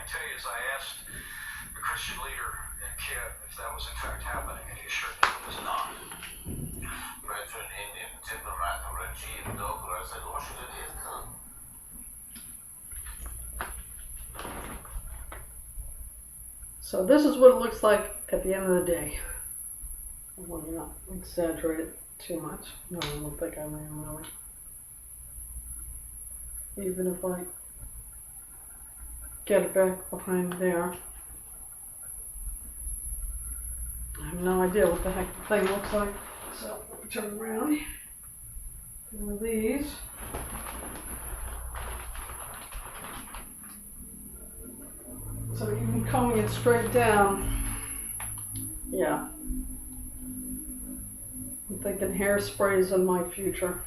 can tell you is I asked the Christian leader in Kiev if that was in fact happening, and he assured me it was not. Brethren, in Timbermath or Reggie and Douglas, I don't should it come. So this is what it looks like at the end of the day. I want to not exaggerate it too much. No, I don't think I am really. Even if I get it back behind there. I have no idea what the heck the thing looks like. So let me turn around. One of these. So even combing it straight down, yeah. I'm thinking hairspray is in my future.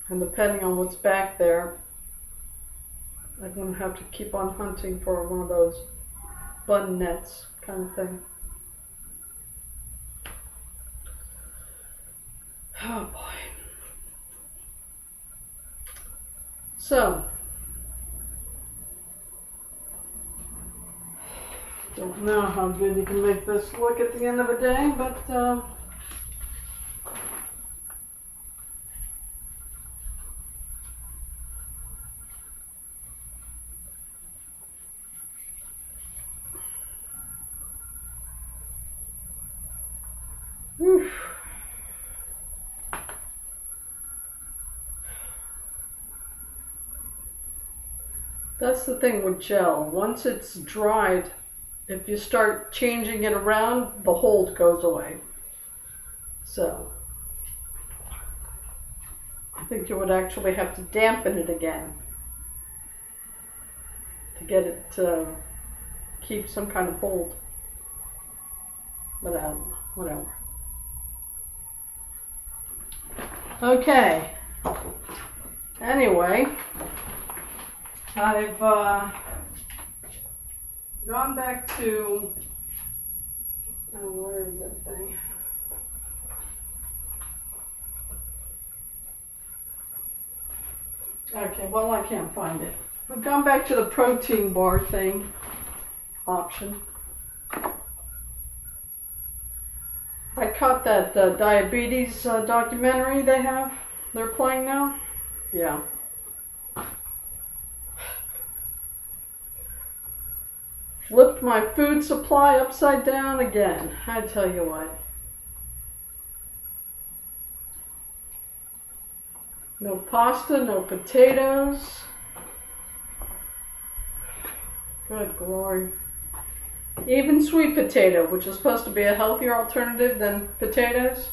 And depending on what's back there, I'm going to have to keep on hunting for one of those bun nets kind of thing. Oh boy. So, don't know how good you can make this look at the end of the day, but whew. That's the thing with gel. Once it's dried, if you start changing it around, the hold goes away. So, I think you would actually have to dampen it again to get it to keep some kind of hold. But whatever. Okay. Anyway, I've gone back to, where is that thing? Okay, well I can't find it. I've gone back to the protein bar thing option. I caught that diabetes documentary they're playing now. Yeah. Flipped my food supply upside down again. I tell you what. No pasta, no potatoes. Good glory. Even sweet potato, which is supposed to be a healthier alternative than potatoes.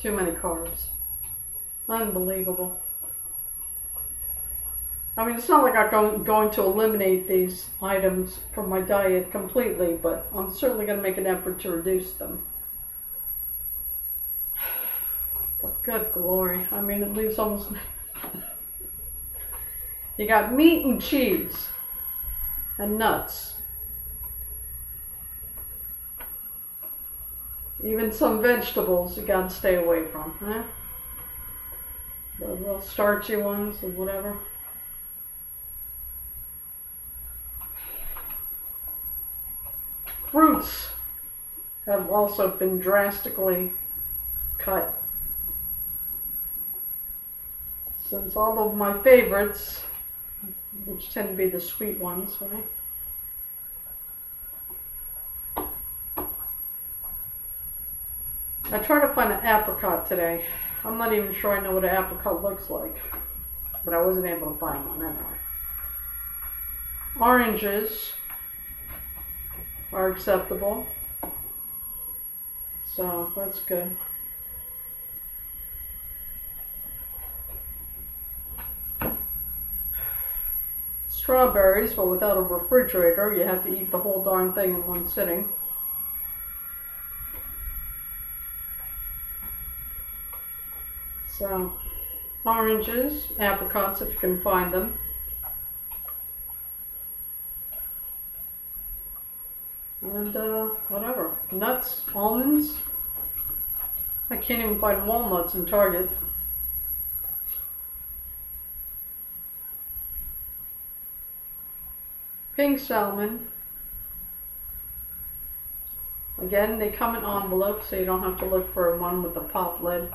Too many carbs. Unbelievable. I mean, it's not like I'm going to eliminate these items from my diet completely, but I'm certainly going to make an effort to reduce them. But good glory. I mean, it leaves almost... You got meat and cheese and nuts. Even some vegetables you got to stay away from, huh? The real starchy ones and whatever. Fruits have also been drastically cut. Since all of my favorites, which tend to be the sweet ones, right? I tried to find an apricot today. I'm not even sure I know what an apricot looks like, but I wasn't able to find one anyway. Oranges are acceptable, so that's good. Strawberries, but without a refrigerator, you have to eat the whole darn thing in one sitting. So, oranges, apricots if you can find them. And whatever, nuts, almonds. I can't even find walnuts in Target. pink salmon. Again, they come in envelopes, so you don't have to look for one with a pop lid.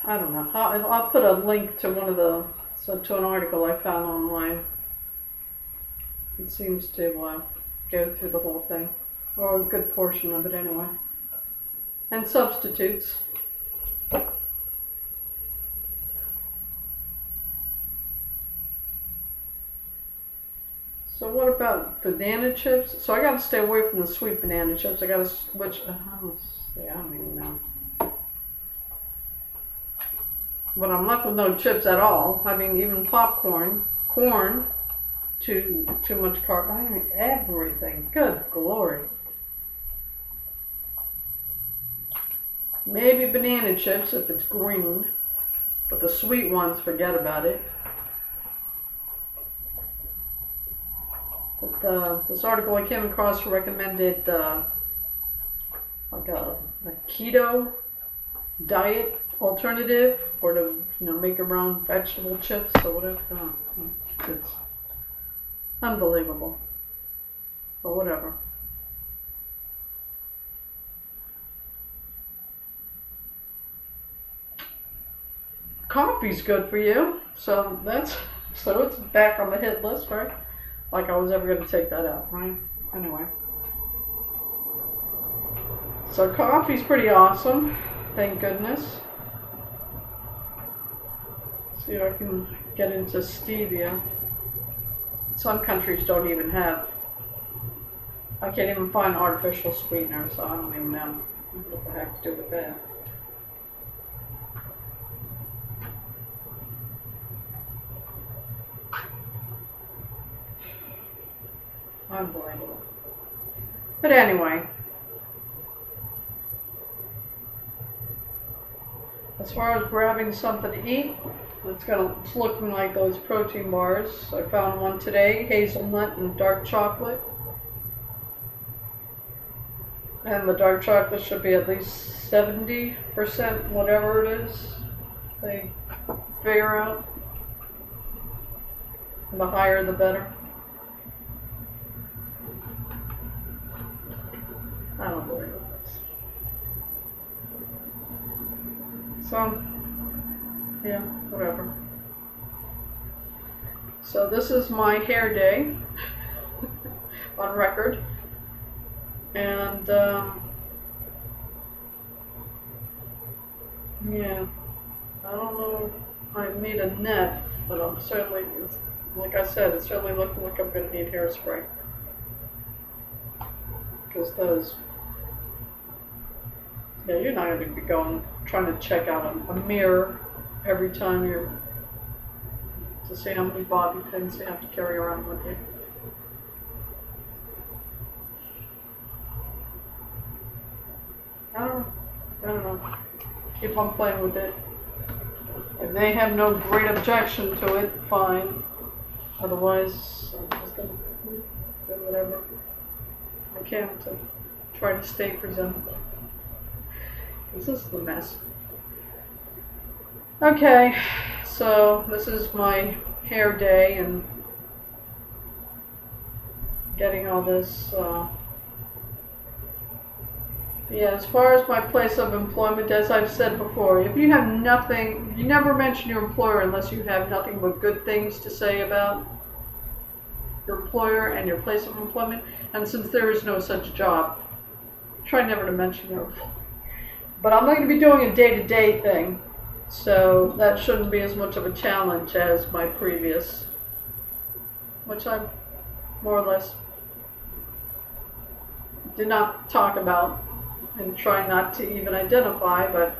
I don't know. I'll put a link to to an article I found online. It seems to go through the whole thing, or a good portion of it anyway. And substitutes. So what about banana chips? So I gotta stay away from the sweet banana chips. I gotta switch. I don't even know. But I'm left with no chips at all. I mean, even popcorn, corn, too much carb. I mean, everything. Good glory. Maybe banana chips if it's green, but the sweet ones, forget about it. But this article I came across recommended like a keto diet alternative, or to make your own vegetable chips or whatever. It's unbelievable, but whatever. Coffee's good for you, so it's back on the hit list, right? Like I was ever going to take that out, right? Anyway. So coffee's pretty awesome, thank goodness. See if I can get into stevia. Some countries don't even have. I can't even find artificial sweeteners, so I don't even know what the heck to do with that. Unbelievable. But anyway, as far as grabbing something to eat, it's looking like those protein bars. I found one today, hazelnut and dark chocolate. And the dark chocolate should be at least 70%, whatever it is. They figure out. And the higher the better. I don't believe this. So, yeah, whatever. So this is my hair day on record. And, yeah, I don't know, I need a net, but I'm certainly, like I said, it's certainly looking like I'm going to need hairspray. Because those, yeah, you're not going to be trying to check out a mirror every time to see how many bobby pins you have to carry around with you. I don't know. Keep on playing with it. If they have no great objection to it, fine. Otherwise, I'm just going to do whatever I can to try to stay presentable. This is the mess. Okay, so this is my hair day and getting all this. Yeah, as far as my place of employment, as I've said before, if you have nothing, you never mention your employer unless you have nothing but good things to say about your employer and your place of employment. And since there is no such job, try never to mention your employer. But I'm going to be doing a day-to-day thing, so that shouldn't be as much of a challenge as my previous, which I more or less did not talk about and try not to even identify, but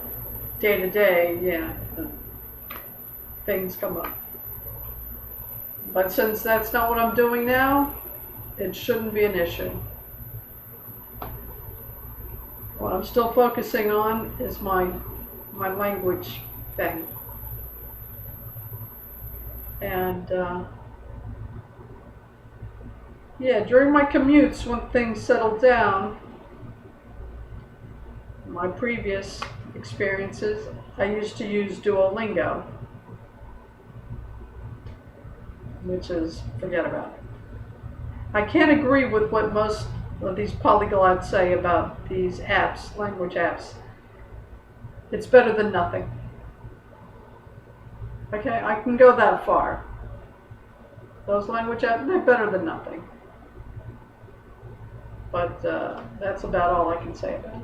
day-to-day, yeah, things come up. But since that's not what I'm doing now, it shouldn't be an issue. What I'm still focusing on is my language thing. And yeah, during my commutes, when things settled down, my previous experiences, I used to use Duolingo. which is forget about it. I can't agree with what most of these polyglots say about these apps, language apps. It's better than nothing. Okay, I can go that far. Those language apps, they're better than nothing. But that's about all I can say about it.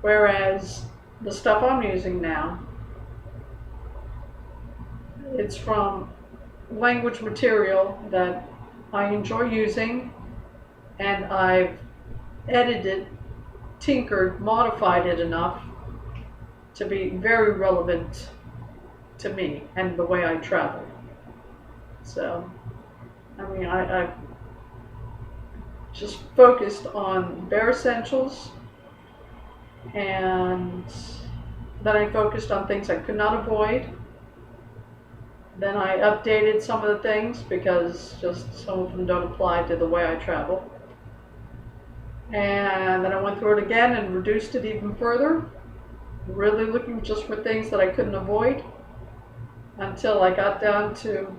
Whereas the stuff I'm using now, it's from language material that I enjoy using, and I've edited, tinkered, modified it enough to be very relevant to me and the way I travel. So, I mean, I've just focused on bare essentials, and then I focused on things I could not avoid. Then I updated some of the things because just some of them don't apply to the way I travel. And then I went through it again and reduced it even further, really looking just for things that I couldn't avoid until I got down to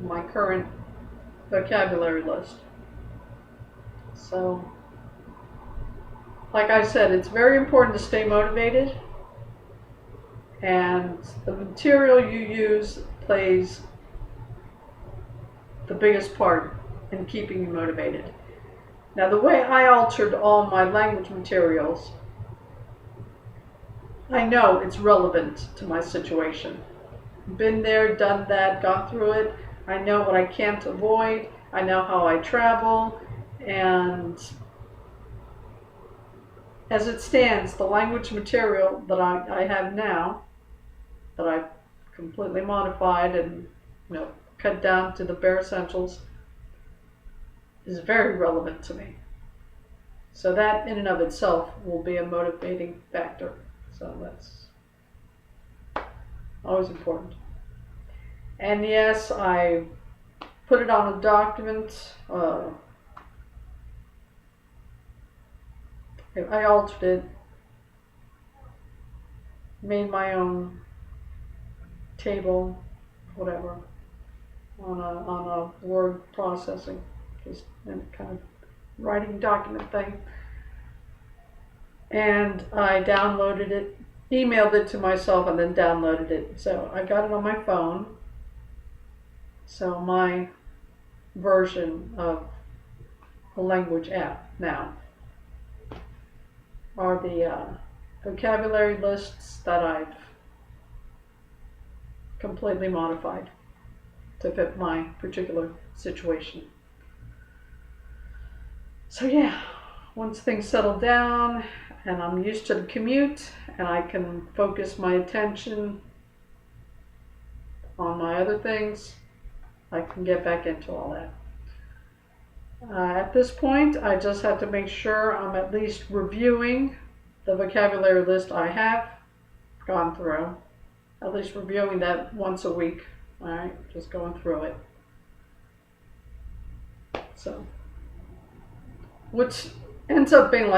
my current vocabulary list. So, like I said, it's very important to stay motivated, and the material you use plays the biggest part in keeping you motivated. Now, the way I altered all my language materials, I know it's relevant to my situation. Been there, done that, gone through it. I know what I can't avoid. I know how I travel, and as it stands, the language material that I have now, that I've completely modified and cut down to the bare essentials, is very relevant to me. So that in and of itself will be a motivating factor. So that's always important. And yes, I put it on a document. I altered it, made my own table, whatever, on a word processing, just kind of writing document thing. And I downloaded it, emailed it to myself, and then downloaded it. So I got it on my phone. So my version of a language app now are the vocabulary lists that I've completely modified to fit my particular situation. So yeah, once things settle down and I'm used to the commute and I can focus my attention on my other things, I can get back into all that. At this point, I just have to make sure I'm at least reviewing the vocabulary list I have gone through, at least reviewing that once a week. All right, just going through it. So, which ends up being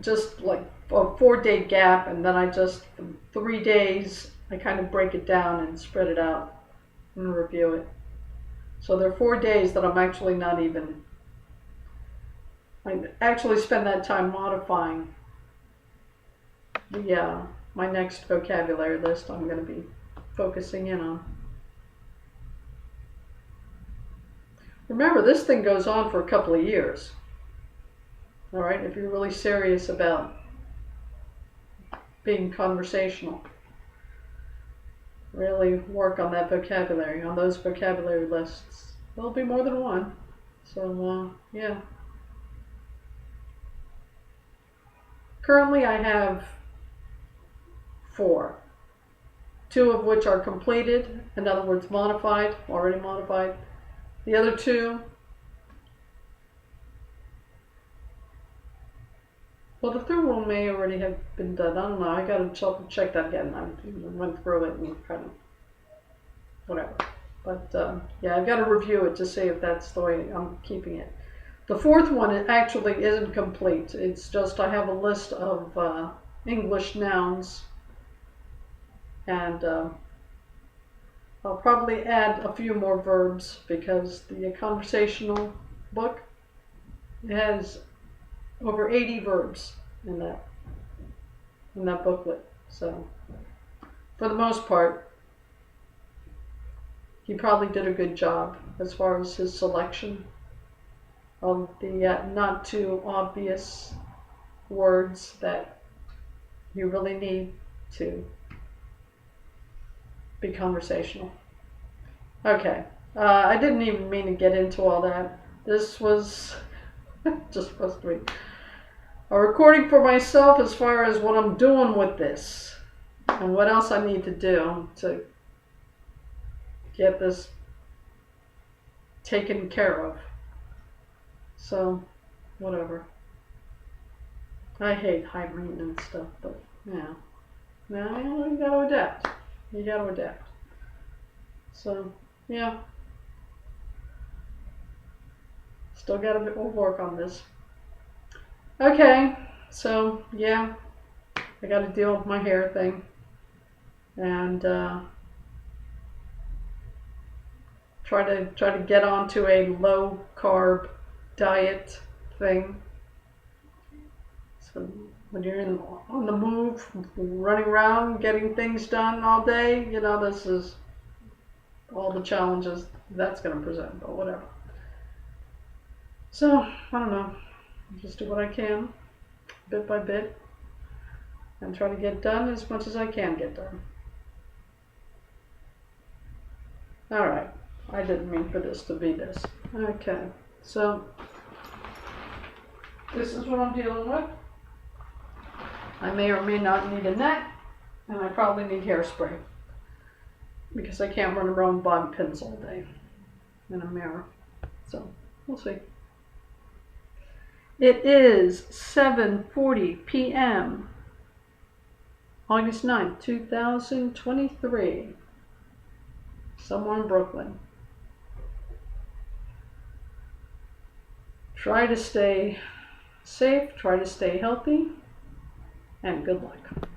just like a 4-day gap, and then I just 3 days I kind of break it down and spread it out and review it. So there are 4 days that I'm actually not even. I actually spend that time modifying the my next vocabulary list I'm going to be focusing in on. Remember, this thing goes on for a couple of years. All right, if you're really serious about being conversational, really work on that vocabulary, on those vocabulary lists. There'll be more than one. So, yeah. Currently, I have 4. 2 of which are completed, in other words, modified, already modified. The other 2, well, the third one may already have been done. I don't know. I got to check that again. I went through it and kind of whatever. But yeah, I've got to review it to see if that's the way I'm keeping it. The 4th one, it actually isn't complete. It's just I have a list of English nouns and I'll probably add a few more verbs because the conversational book has over 80 verbs in that booklet. So for the most part, he probably did a good job as far as his selection of the not too obvious words that you really need to be conversational. Okay, I didn't even mean to get into all that. This was just supposed to be a recording for myself as far as what I'm doing with this and what else I need to do to get this taken care of. So, whatever. I hate high maintenance stuff, but yeah. Now you gotta adapt. You gotta adapt. So, yeah. Still got a bit more work on this. Okay, so yeah, I got to deal with my hair thing, and try to get onto a low carb diet thing. So when you're on the move, running around, getting things done all day, this is all the challenges that's going to present. But whatever. So I don't know. Just do what I can, bit by bit, and try to get done as much as I can get done. Alright, I didn't mean for this to be this. Okay, so this is what I'm dealing with. I may or may not need a net, and I probably need hairspray, because I can't run around bobby pins all day in a mirror. So, we'll see. It is 7:40 p.m. August 9th, 2023, somewhere in Brooklyn. Try to stay safe, try to stay healthy, and good luck.